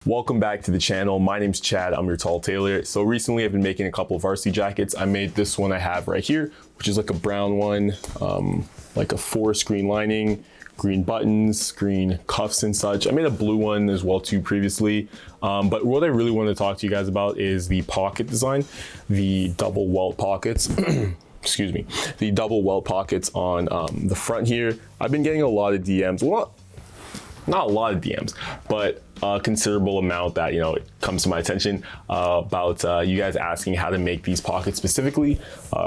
Welcome back to the channel. My name's Chad. I'm your Tall Tailor. So recently I've been making a couple of varsity jackets. I made this one I have right here, which is like a brown one, like a forest green lining, green buttons, green cuffs and such. I made a blue one as well too previously. But what I really want to talk to you guys about is the pocket design, the double welt pockets. Excuse me, the double welt pockets on the front here. I've been getting a lot of DMs. Well, not a lot of DMs, but a considerable amount that, you know, it comes to my attention about you guys asking how to make these pockets specifically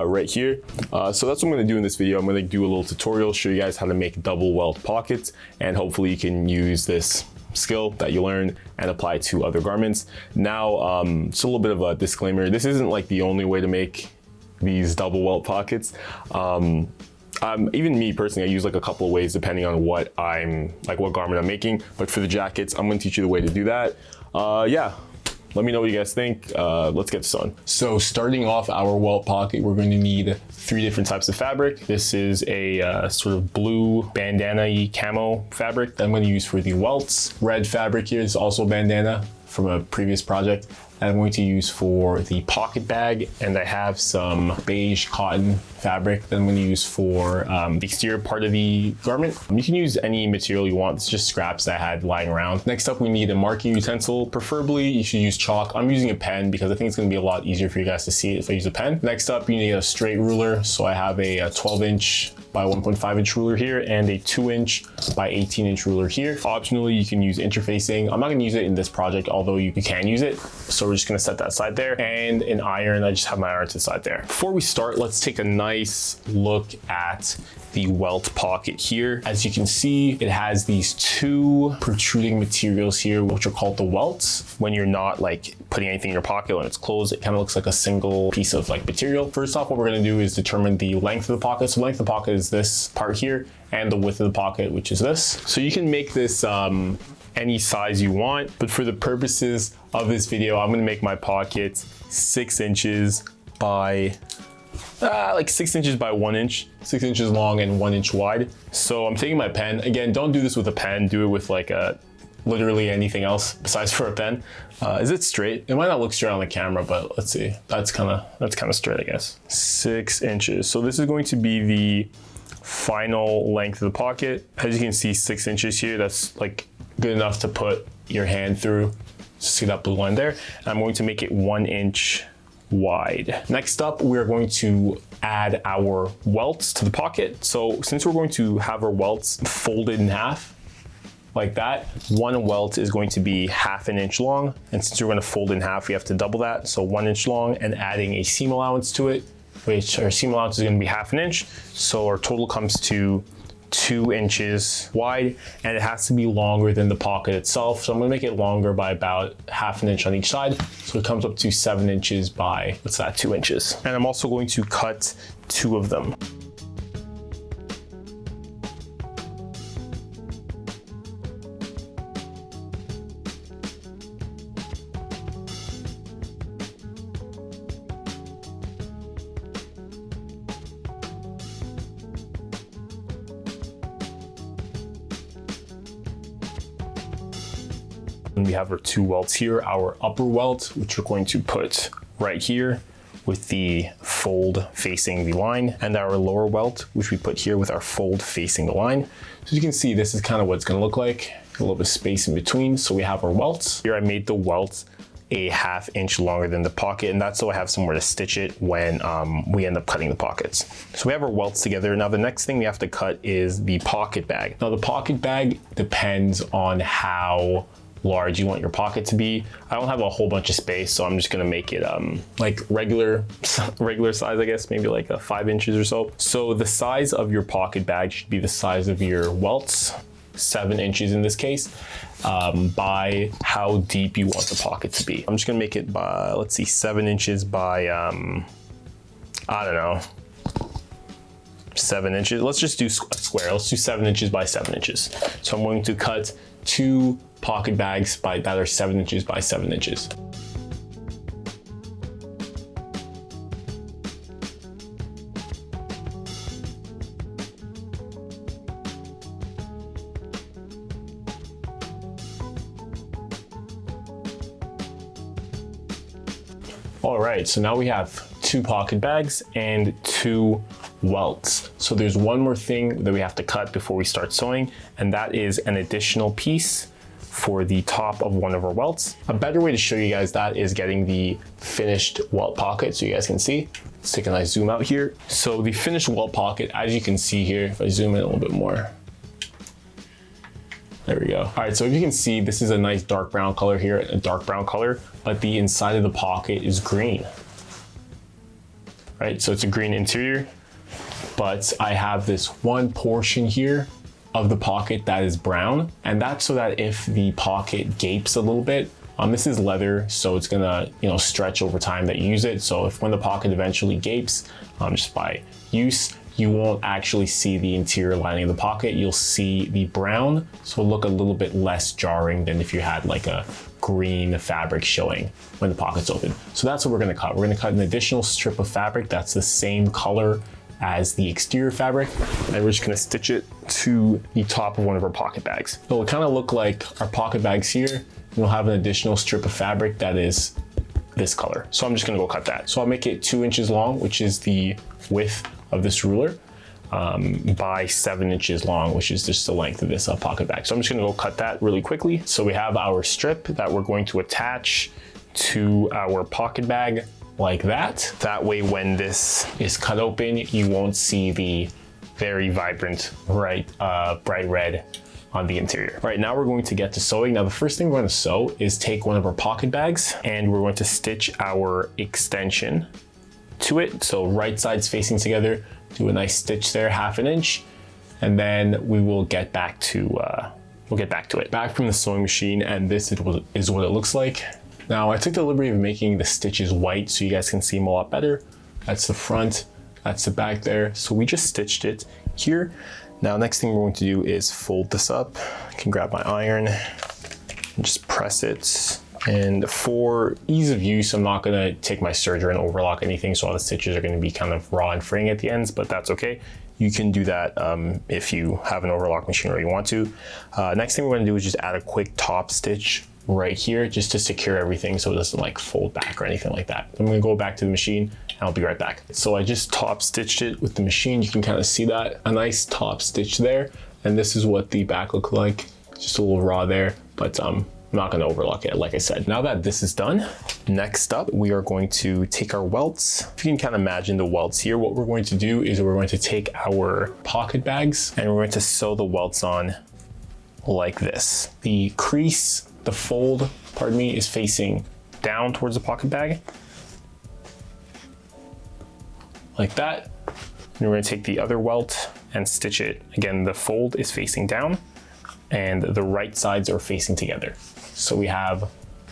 right here. So that's what I'm going to do in this video. I'm going to do a little tutorial, show you guys how to make double welt pockets, and hopefully you can use this skill that you learned and apply it to other garments. Now, just a little bit of a disclaimer. This isn't like the only way to make these double welt pockets. Even me personally, I use like a couple of ways depending on what garment I'm making. But for the jackets, I'm going to teach you the way to do that. Yeah, let me know what you guys think. Let's get this on. So starting off our welt pocket, we're going to need 3 different types of fabric. This is a sort of blue bandana-y camo fabric that I'm going to use for the welts. Red fabric here is also bandana from a previous project that I'm going to use for the pocket bag, and I have some beige cotton fabric that I'm going to use for the exterior part of the garment. You can use any material you want. It's just scraps that I had lying around. Next up, we need a marking utensil. Preferably, you should use chalk. I'm using a pen because I think it's going to be a lot easier for you guys to see it if I use a pen. Next up, you need a straight ruler. So I have a 12-inch by 1.5-inch ruler here and a 2-inch by 18-inch ruler here. Optionally, you can use interfacing. I'm not going to use it in this project, although you can use it. So we're just going to set that aside there. And an iron, I just have my iron to the side there. Before we start, let's take a nice look at the welt pocket here. As you can see, it has these 2 protruding materials here, which are called the welts. When you're not like putting anything in your pocket, when it's closed, it kind of looks like a single piece of like material. First off, what we're going to do is determine the length of the pocket. So the length of the pocket is this part here, and the width of the pocket, which is this. So you can make this any size you want, but for the purposes of this video, I'm going to make my pocket 6 inches by like 6 inches by 1 inch, 6 inches long and 1 inch wide. So I'm taking my pen. Again, don't do this with a pen. Do it with like literally anything else besides for a pen. Is it straight? It might not look straight on the camera, but let's see. That's kind of straight, I guess. 6 inches. So this is going to be the final length of the pocket. As you can see, 6 inches here. That's like good enough to put your hand through. See that blue line there? And I'm going to make it 1 inch wide. Next up, we're going to add our welts to the pocket. So since we're going to have our welts folded in half like that, 1 welt is going to be 1/2 inch long. And since we're going to fold in half, we have to double that. So 1 inch long, and adding a seam allowance to it, which our seam allowance is going to be 1/2 inch. So our total comes to 2 inches wide, and it has to be longer than the pocket itself. So I'm going to make it longer by about 1/2 inch on each side. So it comes up to 7 inches by, what's that, 2 inches. And I'm also going to cut 2 of them. And we have our 2 welts here, our upper welt, which we're going to put right here with the fold facing the line, and our lower welt, which we put here with our fold facing the line. So as you can see, this is kind of what it's going to look like, a little bit of space in between. So we have our welts. Here I made the welt a 1/2 inch longer than the pocket, and that's so I have somewhere to stitch it when we end up cutting the pockets. So we have our welts together. Now the next thing we have to cut is the pocket bag. Now the pocket bag depends on how large you want your pocket to be. I don't have a whole bunch of space, so I'm just gonna make it like regular size, I guess, maybe like 5 inches or so. So the size of your pocket bag should be the size of your welts, 7 inches in this case, by how deep you want the pocket to be. I'm just gonna make it by, let's see, 7 inches by, I don't know, 7 inches. Let's just do a square. Let's do 7 inches by 7 inches. So I'm going to cut 2 pocket bags that are 7 inches by 7 inches. All right, so now we have 2 pocket bags and 2 welts. So there's one more thing that we have to cut before we start sewing, and that is an additional piece for the top of one of our welts. A better way to show you guys that is getting the finished welt pocket so you guys can see. Let's take a nice zoom out here. So the finished welt pocket, as you can see here, if I zoom in a little bit more, there we go. All right, so if you can see, this is a nice dark brown color here, a dark brown color, but the inside of the pocket is green. Right, so it's a green interior, but I have this one portion here of the pocket that is brown, and that's so that if the pocket gapes a little bit, this is leather, so it's gonna stretch over time that you use it. So if when the pocket eventually gapes, just by use, you won't actually see the interior lining of the pocket. You'll see the brown, so it'll look a little bit less jarring than if you had like a green fabric showing when the pocket's open. So that's what we're gonna cut. We're gonna cut an additional strip of fabric that's the same color as the exterior fabric, and we're just gonna stitch it to the top of one of our pocket bags. It'll kind of look like our pocket bags here, and we'll have an additional strip of fabric that is this color. So I'm just gonna go cut that. So I'll make it 2 inches long, which is the width of this ruler, by 7 inches long, which is just the length of this pocket bag. So I'm just gonna go cut that really quickly. So we have our strip that we're going to attach to our pocket bag like that. That way, when this is cut open, you won't see the very vibrant, bright red on the interior. All right, now we're going to get to sewing. Now, the first thing we're going to sew is take one of our pocket bags and we're going to stitch our extension to it. So right sides facing together, do a nice stitch there, 1/2 inch, and then we will get back to it. Back from the sewing machine, and this is what it looks like. Now, I took the liberty of making the stitches white so you guys can see them a lot better. That's the front, that's the back there. So we just stitched it here. Now, next thing we're going to do is fold this up. I can grab my iron and just press it. And for ease of use, I'm not gonna take my serger and overlock anything, so all the stitches are gonna be kind of raw and fraying at the ends, but that's okay. You can do that if you have an overlock machine or you want to. Next thing we're gonna do is just add a quick top stitch right here just to secure everything so it doesn't like fold back or anything like that. I'm gonna go back to the machine and I'll be right back. So I just top stitched it with the machine. You can kind of see that, a nice top stitch there. And this is what the back looked like, just a little raw there, but I'm not gonna overlock it, like I said. Now that this is done, next up, we are going to take our welts. If you can kind of imagine the welts here, what we're going to do is we're going to take our pocket bags and we're going to sew the welts on like this. The crease, the fold, pardon me, is facing down towards the pocket bag. Like that. And we're gonna take the other welt and stitch it. Again, the fold is facing down and the right sides are facing together. So we have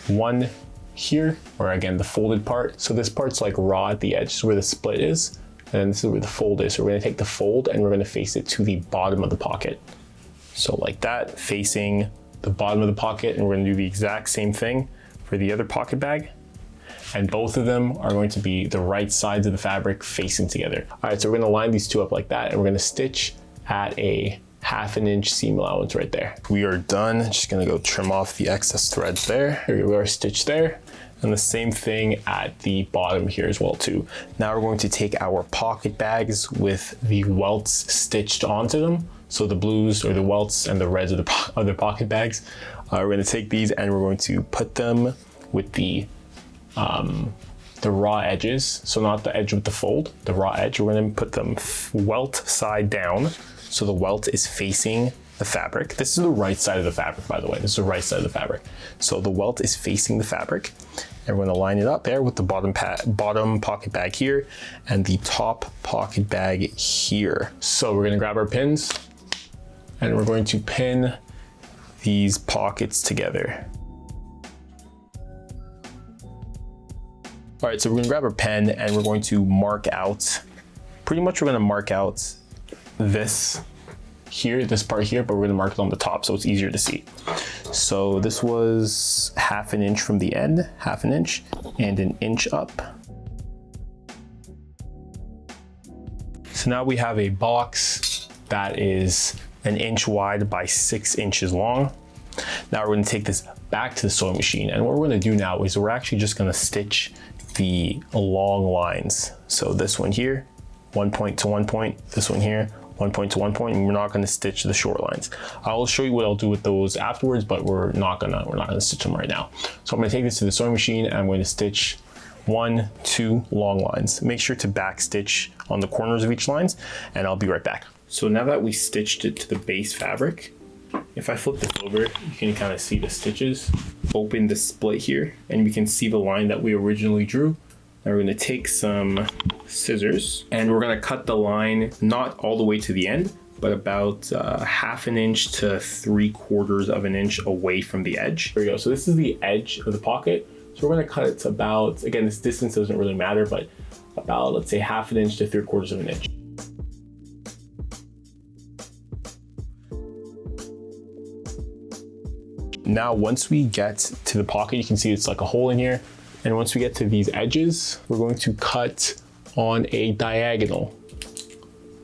one here, or again, the folded part. So this part's like raw at the edge, so where the split is, and this is where the fold is. So we're gonna take the fold and we're gonna face it to the bottom of the pocket. So like that, facing the bottom of the pocket, and we're gonna do the exact same thing for the other pocket bag. And both of them are going to be the right sides of the fabric facing together. All right, so we're gonna line these two up like that, and we're gonna stitch at a 1/2 inch seam allowance right there. We are done. Just gonna go trim off the excess threads there. Here we are, stitch there. And the same thing at the bottom here as well too. Now we're going to take our pocket bags with the welts stitched onto them. So the blues or the welts and the reds of the other pocket bags. We're gonna take these and we're going to put them with the raw edges. So not the edge with the fold, the raw edge. We're gonna put them welt side down. So the welt is facing the fabric. This is the right side of the fabric, by the way. This is the right side of the fabric. So the welt is facing the fabric, and we're gonna line it up there with the bottom pocket bag here and the top pocket bag here. So we're gonna grab our pins and we're going to pin these pockets together. All right, so we're gonna grab our pen and we're going to mark out, pretty much we're gonna mark out this here, this part here, but we're gonna mark it on the top so it's easier to see. So this was 1/2 inch from the end, 1/2 inch, and 1 inch up. So now we have a box that is 1 inch wide by 6 inches long. Now we're gonna take this back to the sewing machine, and what we're gonna do now is we're actually just gonna stitch the long lines. So this one here, 1 point to 1 point, this one here, 1 point to 1 point, and we're not going to stitch the short lines. I'll show you what I'll do with those afterwards, but we're not gonna stitch them right now. So I'm going to take this to the sewing machine and I'm going to stitch 1, 2 long lines. Make sure to back stitch on the corners of each lines, and I'll be right back. So now that we stitched it to the base fabric, if I flip this over, you can kind of see the stitches. Open the split here, and we can see the line that we originally drew. Now we're going to take some scissors, and we're going to cut the line not all the way to the end, but about 1/2 inch to 3/4 of an inch away from the edge. There we go. So this is the edge of the pocket. So we're going to cut it to about, again, this distance doesn't really matter, but about, let's say, 1/2 inch to 3/4 of an inch. Now, once we get to the pocket, you can see it's like a hole in here. And once we get to these edges, we're going to cut on a diagonal.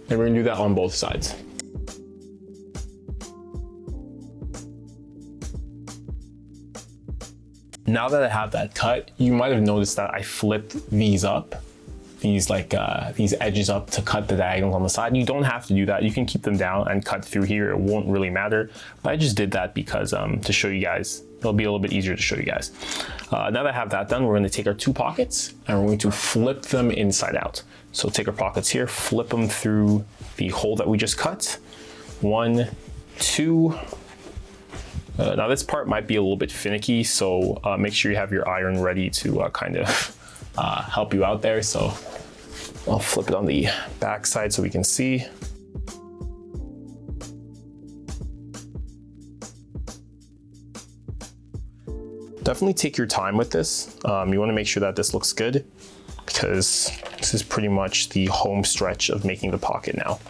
And we're gonna do that on both sides. Now that I have that cut, you might have noticed that I flipped these up, these edges up to cut the diagonals on the side. You don't have to do that. You can keep them down and cut through here. It won't really matter. But I just did that because to show you guys, it'll be a little bit easier to show you guys. Now that I have that done, we're going to take our 2 pockets and we're going to flip them inside out. So take our pockets here, flip them through the hole that we just cut. 1, 2. Now this part might be a little bit finicky, so make sure you have your iron ready to kind of help you out there. So I'll flip it on the back side so we can see. Definitely take your time with this. You want to make sure that this looks good because this is pretty much the home stretch of making the pocket now.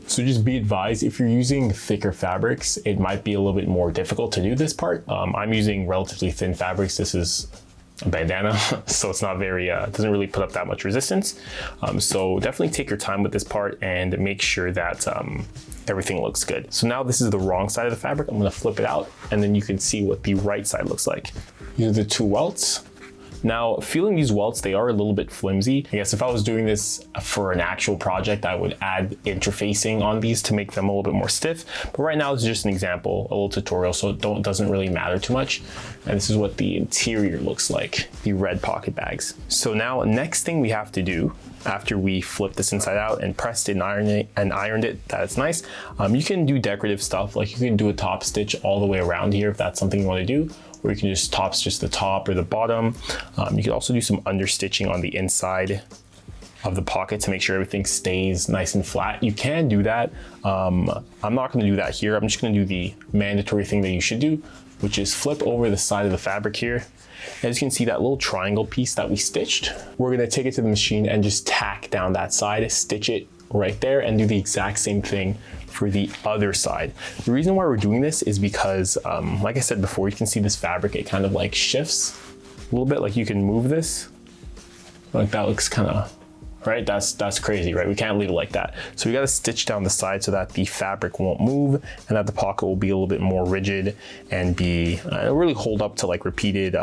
So just be advised, if you're using thicker fabrics, it might be a little bit more difficult to do this part. I'm using relatively thin fabrics. This is a bandana, so it's not very, doesn't really put up that much resistance. So definitely take your time with this part and make sure that everything looks good. So now this is the wrong side of the fabric. I'm gonna flip it out and then you can see what the right side looks like. These are the 2 welts. Now, feeling these welts, they are a little bit flimsy. I guess if I was doing this for an actual project, I would add interfacing on these to make them a little bit more stiff. But right now, it's just an example, a little tutorial, so it doesn't really matter too much. And this is what the interior looks like, the red pocket bags. So now, next thing we have to do, after we flip this inside out and pressed it and ironed it, that's nice. You can do decorative stuff, like you can do a top stitch all the way around here if that's something you want to do, or you can just top stitch the top or the bottom. You can also do some understitching on the inside of the pocket to make sure everything stays nice and flat. You can do that. I'm not going to do that here. I'm just going to do the mandatory thing that you should do, which is flip over the side of the fabric here. As you can see, that little triangle piece that we stitched, we're going to take it to the machine and just tack down that side, stitch it right there, and do the exact same thing for the other side. The reason why we're doing this is because, like I said before, you can see this fabric, it kind of like shifts a little bit, like you can move this. Like that looks kind of, right? That's crazy, right? We can't leave it like that. So we got to stitch down the side so that the fabric won't move and that the pocket will be a little bit more rigid and be really hold up to like repeated,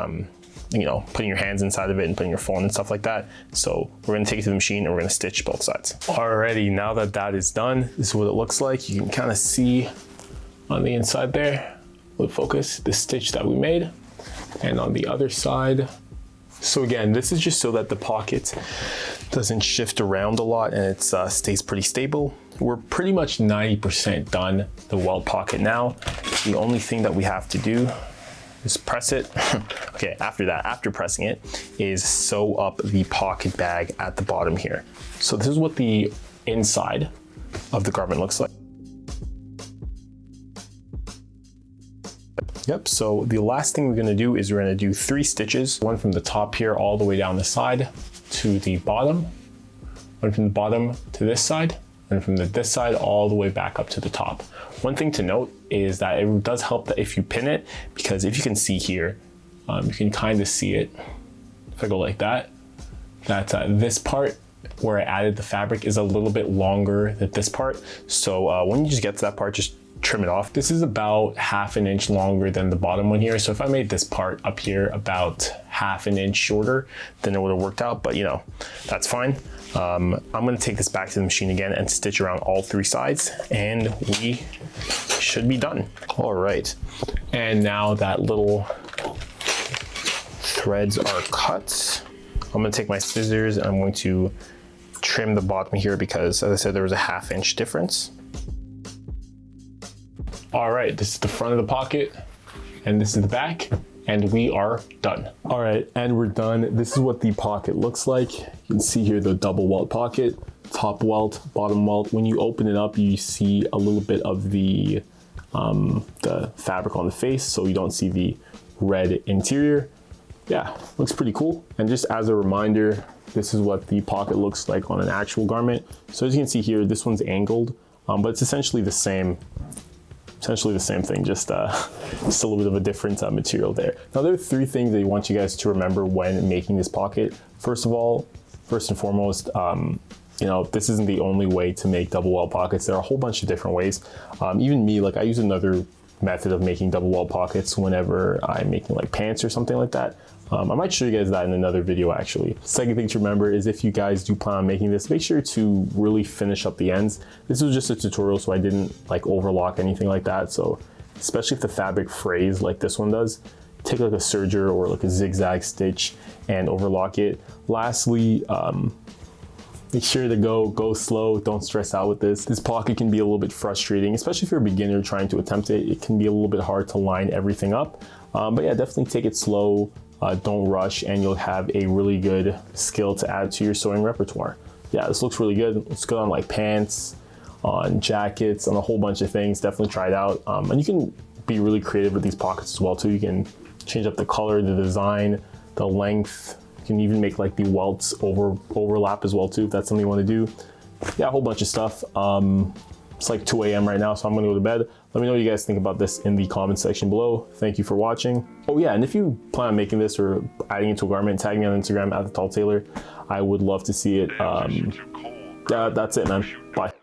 you know, putting your hands inside of it and putting your phone and stuff like that. So we're going to take it to the machine and we're going to stitch both sides. Alrighty, now that that is done, this is what it looks like. You can kind of see on the inside there, with focus, the stitch that we made, and on the other side. So again, this is just so that the pocket doesn't shift around a lot and it stays pretty stable. We're pretty much 90% done the welt pocket now. The only thing that we have to do is press it. Okay, after that, after pressing it, is sew up the pocket bag at the bottom here. So this is what the inside of the garment looks like. Yep, so the last thing we're gonna do is we're gonna do 3 stitches, one from the top here all the way down the side to the bottom, one from the bottom to this side, and from this side all the way back up to the top. One thing to note is that it does help that if you pin it, because if you can see here, you can kind of see it, if I go like that, that this part where I added the fabric is a little bit longer than this part. So when you just get to that part, just trim it off. This is about 1/2 inch longer than the bottom one here. So if I made this part up here about 1/2 inch shorter, then it would have worked out, but you know, that's fine. I'm gonna take this back to the machine again and stitch around all 3 sides, and we should be done. All right, and now that little threads are cut, I'm gonna take my scissors and I'm going to trim the bottom here because, as I said, there was a 1/2 inch difference. All right, this is the front of the pocket and this is the back, and we are done. All right, and we're done. This is what the pocket looks like. You can see here the double welt pocket, top welt, bottom welt. When you open it up, you see a little bit of the fabric on the face, so you don't see the red interior. Yeah, looks pretty cool. And just as a reminder, this is what the pocket looks like on an actual garment. So as you can see here, this one's angled, but it's essentially the same thing, just a little bit of a different material there. Now there are 3 things that I want you guys to remember when making this pocket. First and foremost, you know, this isn't the only way to make double welt pockets. There are a whole bunch of different ways. Even me, like I use another method of making double welt pockets whenever I'm making like pants or something like that. I might show you guys that in another video actually. Second thing to remember is if you guys do plan on making this, make sure to really finish up the ends. This was just a tutorial, so I didn't like overlock anything like that. So especially if the fabric frays like this one does, take like a serger or like a zigzag stitch and overlock it. Lastly, make sure to go slow, don't stress out with this. This pocket can be a little bit frustrating, especially if you're a beginner trying to attempt it. It can be a little bit hard to line everything up. But yeah, definitely take it slow, don't rush, and you'll have a really good skill to add to your sewing repertoire. Yeah, this looks really good. It's good on like pants, on jackets, on a whole bunch of things. Definitely try it out. And you can be really creative with these pockets as well too. You can change up the color, the design, the length. You can even make like the welts overlap as well too, if that's something you want to do. Yeah, a whole bunch of stuff. It's like 2 a.m. right now, so I'm gonna go to bed. Let me know what you guys think about this in the comment section below. Thank you for watching. Oh yeah, and if you plan on making this or adding it to a garment, tag me on Instagram at the Tall Tailor. I would love to see it. Yeah, that's it, man. Bye.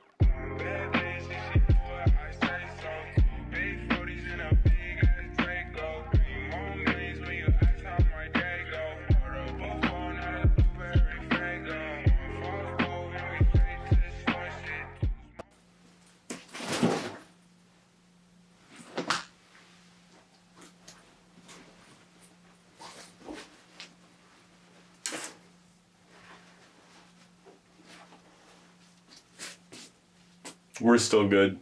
We're still good.